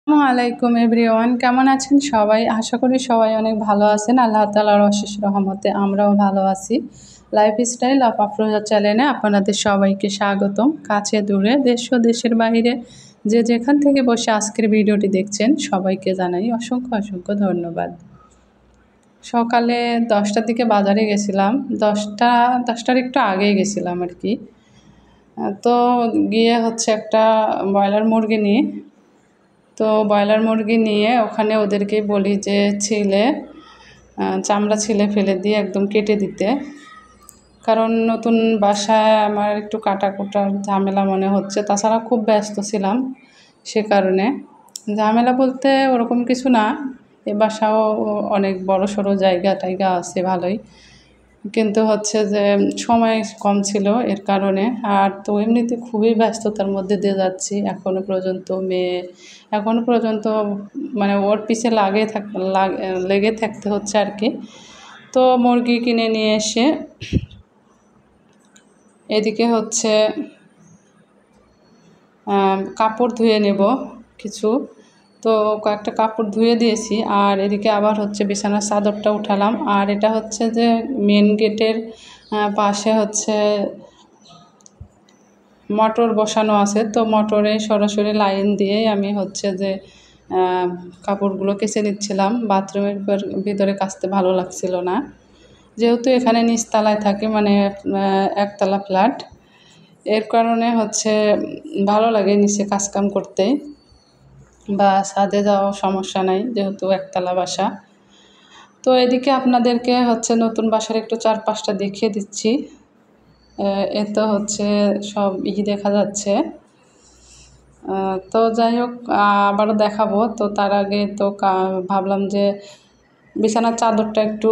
আসসালামু আলাইকুম এভরিওয়ান, কেমন আছেন সবাই? আশা করি সবাই অনেক ভালো আছেন। আল্লাহ তাআলার অশেষ রহমতে আমরাও ভালো আছি। লাইফস্টাইল অফ আফরোজা চ্যানেলে আপনাদের সবাইকে স্বাগতম। কাছে দূরে, দেশ ও দেশের বাইরে যে যেখান থেকে বসে আজকের ভিডিওটি দেখছেন সবাইকে জানাই অসংখ্য অসংখ্য ধন্যবাদ। সকালে 10টার দিকে বাজারে গেছিলাম। 10টার একটু আগেই গেছিলাম আর কি। তো গিয়ে হচ্ছে একটা ব্রয়লার মুরগি নিই। তো ব্রয়লার মুরগি নিয়ে ওখানে ওদেরকেই বলি যে চামড়া ছিলে ফেলে দিয়ে একদম কেটে দিতে। কারণ নতুন বাসায় আমার একটু কাটাকুটার ঝামেলা মনে হচ্ছে। তাছাড়া খুব ব্যস্ত ছিলাম, সে কারণে। ঝামেলা বলতে ওরকম কিছু না, এ বাসাও অনেক বড়সড় জায়গা টায়গা আছে ভালোই, কিন্তু হচ্ছে যে সময় কম ছিল এর কারণে। আর তো এমনিতে খুবই ব্যস্ততার মধ্যে দিয়ে যাচ্ছি এখনও পর্যন্ত মানে ওর পিছে লেগে থাকতে হচ্ছে আর কি। তো মুরগি কিনে নিয়ে এসে এদিকে হচ্ছে কাপড় ধুয়ে নেব কিছু। তো কয়েকটা কাপড় ধুয়ে দিয়েছি, আর এদিকে আবার হচ্ছে বিছানার চাদরটা উঠালাম। আর এটা হচ্ছে যে মেন গেটের পাশে হচ্ছে মোটর বসানো আছে। তো মোটরে সরাসরি লাইন দিয়ে আমি হচ্ছে যে কাপড়গুলো কেচে নিচ্ছিলাম। বাথরুমের ভিতরে কাচতে ভালো লাগছিল না, যেহেতু এখানে নিচতলায় থাকে, মানে একতলা ফ্ল্যাট। এর কারণে হচ্ছে ভালো লাগে নিচে কাজকাম করতে, বা ছাদে যাওয়াও সমস্যা নাই যেহেতু একতলা বাসা। তো এদিকে আপনাদেরকে হচ্ছে নতুন বাসার একটু চারপাশটা দেখিয়ে দিচ্ছি। এতে হচ্ছে সব দেখা যাচ্ছে। তো যাই হোক, আবারও দেখাবো। তো তার আগে তো ভাবলাম যে বিছানার চাদরটা একটু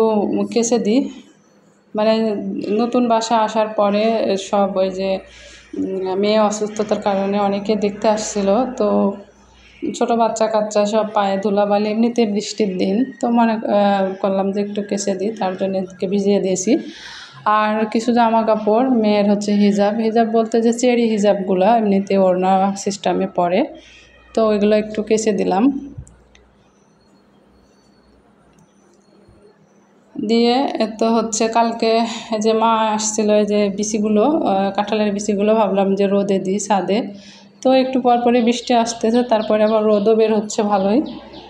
কেচে দিই। মানে নতুন বাসা আসার পরে সব ওই যে মেয়ে অসুস্থতার কারণে অনেকে দেখতে আসছিল। তো ছোটো বাচ্চা কাচ্চা সব পায়ে ধুলাবালি, এমনিতে বৃষ্টির দিন, তো মনে করলাম যে একটু কেচে দিই, তার জন্য এদিকে ভিজিয়ে দিয়েছি। আর কিছু জামা কাপড়, মেয়ের হচ্ছে হিজাব বলতে যে চেরি হিজাবগুলো এমনিতে ওড়না সিস্টেমে পরে, তো ওইগুলো একটু কেচে দিলাম। দিয়ে তো হচ্ছে কালকে যে মা আসছিল, এই যে বিচিগুলো, কাঁঠালের বিচিগুলো ভাবলাম যে রোদে দিই ছাদে। তো একটু পরপরই বৃষ্টি আসতেছে, তারপরে আবার রোদও বের হচ্ছে ভালোই।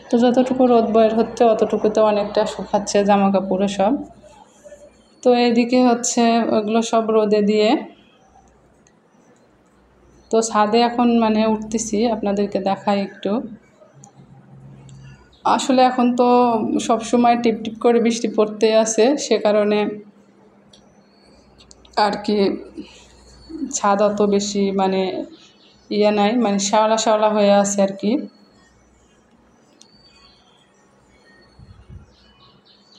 তো যতটুকু রোদ বের হচ্ছে অতটুকুতে অনেকটা শুকাচ্ছে জামা কাপড়ে সব। তো এদিকে হচ্ছে ওগুলো সব রোদে দিয়ে তো ছাদে এখন মানে উঠতেছি, আপনাদেরকে দেখাই একটু। আসলে এখন তো সব সময় টিপ টিপ করে বৃষ্টি পড়তে আছে, সে কারণে আর কি ছাদ অত বেশি মানে নাই, মানে শ্যাওলা হয়ে আছে আর কি।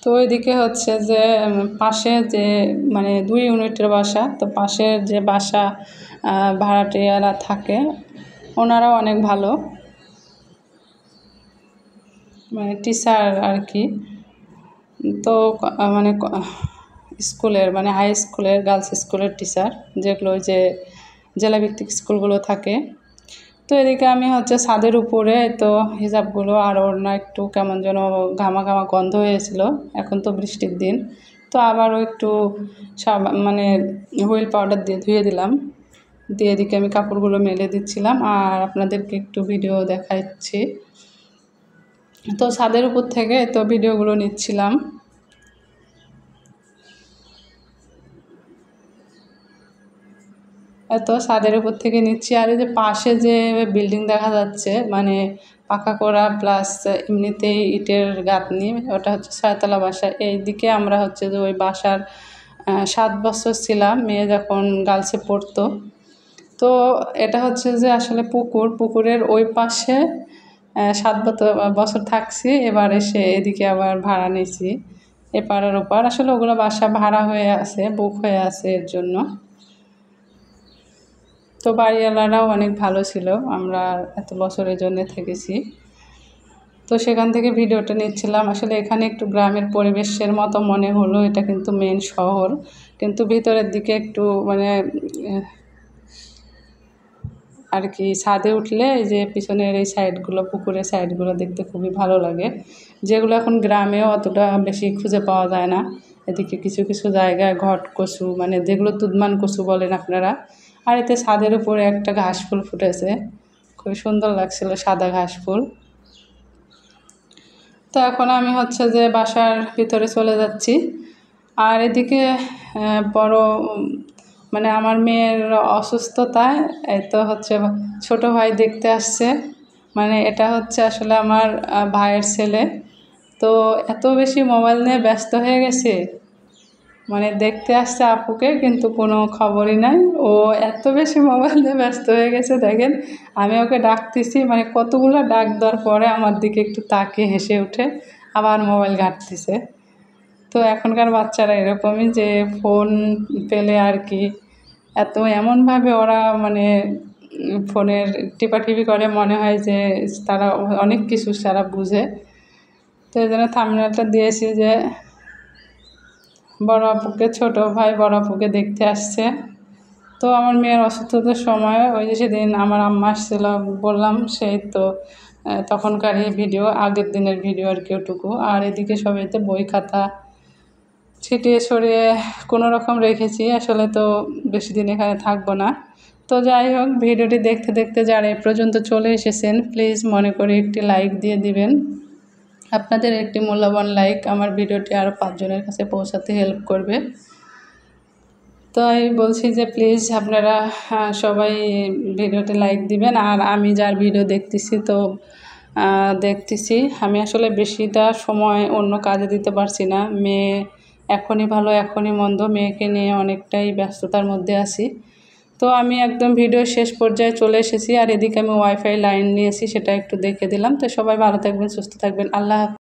তো এদিকে হচ্ছে যে পাশে যে মানে 2 ইউনিটের বাসা, তো পাশের যে বাসা ভাড়াটিয়ারা থাকে ওনারাও অনেক ভালো, মানে টিচার আর কি। তো মানে স্কুলের, মানে হাই স্কুলের, গার্লস স্কুলের টিচার, যেগুলো যে জেলাভিত্তিক স্কুলগুলো থাকে। তো এদিকে আমি হচ্ছে ছাদের উপরে তো হিজাবগুলো আর ওড়না একটু কেমন যেন ঘামা গন্ধ হয়েছিল। এখন তো বৃষ্টির দিন, তো আবারও একটু মানে হুইল পাউডার দিয়ে ধুয়ে দিলাম। দিয়ে এদিকে আমি কাপড়গুলো মেলে দিচ্ছিলাম আর আপনাদেরকে একটু ভিডিও দেখাচ্ছি। তো ছাদের উপর থেকে তো ভিডিওগুলো নিচ্ছিলাম। তো ছাদের উপর থেকে নিচ্ছি। আর এই যে পাশে যে বিল্ডিং দেখা যাচ্ছে, মানে পাকা করা প্লাস এমনিতেই ইটের গাঁথনি, ওটা হচ্ছে 6তলা বাসা। এইদিকে আমরা হচ্ছে যে ওই বাসার 7 বছর ছিলাম, মেয়ে যখন গার্লসে পড়তো। তো এটা হচ্ছে যে আসলে পুকুরের ওই পাশে 7 বছর থাকছি। এবার এসে এদিকে আবার ভাড়া নিয়েছি, এপার আর ওপার। আসলে ওগুলো বাসা ভাড়া হয়ে আছে, বুক হয়ে আছে, এর জন্য। তো বাড়িওয়ালারাও অনেক ভালো ছিল, আমরা এত বছরের জন্য থেকেছি। তো সেখান থেকে ভিডিওটা নিচ্ছিলাম। আসলে এখানে একটু গ্রামের পরিবেশের মতো মনে হলো, এটা কিন্তু মেন শহর, কিন্তু ভিতরের দিকে একটু মানে আর কি ছাদে উঠলে এই যে পিছনের এই সাইডগুলো, পুকুরের সাইডগুলো দেখতে খুবই ভালো লাগে, যেগুলো এখন গ্রামেও অতটা বেশি খুঁজে পাওয়া যায় না। এদিকে কিছু কিছু জায়গায় ঘট কচু, মানে যেগুলো তুদমান কচু বলেন আপনারা। আর এতে ছাদের উপরে একটা ঘাস ফুল ফুটেছে, খুবই সুন্দর লাগছিল, সাদা ঘাস ফুল। তো এখন আমি হচ্ছে যে বাসার ভিতরে চলে যাচ্ছি। আর এদিকে বড় মানে আমার মেয়ের অসুস্থতায় এই তো হচ্ছে ছোট ভাই দেখতে আসছে। মানে এটা হচ্ছে আসলে আমার ভাইয়ের ছেলে। তো এত বেশি মোবাইল নিয়ে ব্যস্ত হয়ে গেছে, মানে দেখতে আসছে আপুকে, কিন্তু কোনো খবরই নাই। ও এত বেশি মোবাইল নিয়ে ব্যস্ত হয়ে গেছে, দেখেন আমি ওকে ডাকতেছি, মানে কতগুলো ডাক দেওয়ার পরে আমার দিকে একটু তাকিয়ে হেসে উঠে আবার মোবাইল ঘাঁটতেছে। তো এখনকার বাচ্চারা এরকমই, যে ফোন পেলে আর কি এমনভাবে ওরা মানে ফোনের টিপাটিপি করে, মনে হয় যে তারা অনেক কিছু সারা বুঝে। তো এই জন্য থাম্বনেলটা দিয়েছি যে বড় আপুকে, ছোটো ভাই বড় আপুকে দেখতে আসছে। তো আমার মেয়ের অসুস্থতার সময় ওই যে সেদিন আমার আম্মা আসছিল বললাম, সেই তো তখনকারই ভিডিও, আগের দিনের ভিডিও আর কি ওটুকু। আর এদিকে সবাইতে বই খাতা ছিটিয়ে ছড়িয়ে কোনো রকম রেখেছি, আসলে তো বেশি দিন এখানে থাকবো না। তো যাই হোক, ভিডিওটি দেখতে দেখতে যারা এ পর্যন্ত চলে এসেছেন, প্লিজ মনে করে একটি লাইক দিয়ে দিবেন। আপনাদের একটি মূল্যবান লাইক আমার ভিডিওটি আরও 5 জনের কাছে পৌঁছাতে হেল্প করবে। তাই বলছি যে প্লিজ আপনারা সবাই ভিডিওতে লাইক দিবেন। আর আমি যার ভিডিও দেখতেছি, আমি আসলে বেশিটা সময় অন্য কাজে দিতে পারছি না। মেয়ে এখনই ভালো এখনই মন্দ, মেয়েকে নিয়ে অনেকটাই ব্যস্ততার মধ্যে আছি। তো আমি একদম ভিডিও শেষ পর্যায়ে চলে এসেছি। আর এদিকে আমি ওয়াইফাই লাইন নিয়েছি, সেটা একটু দেখে দিলাম। তো সবাই ভালো থাকবেন, সুস্থ থাকবেন, আল্লাহ হাফেজ।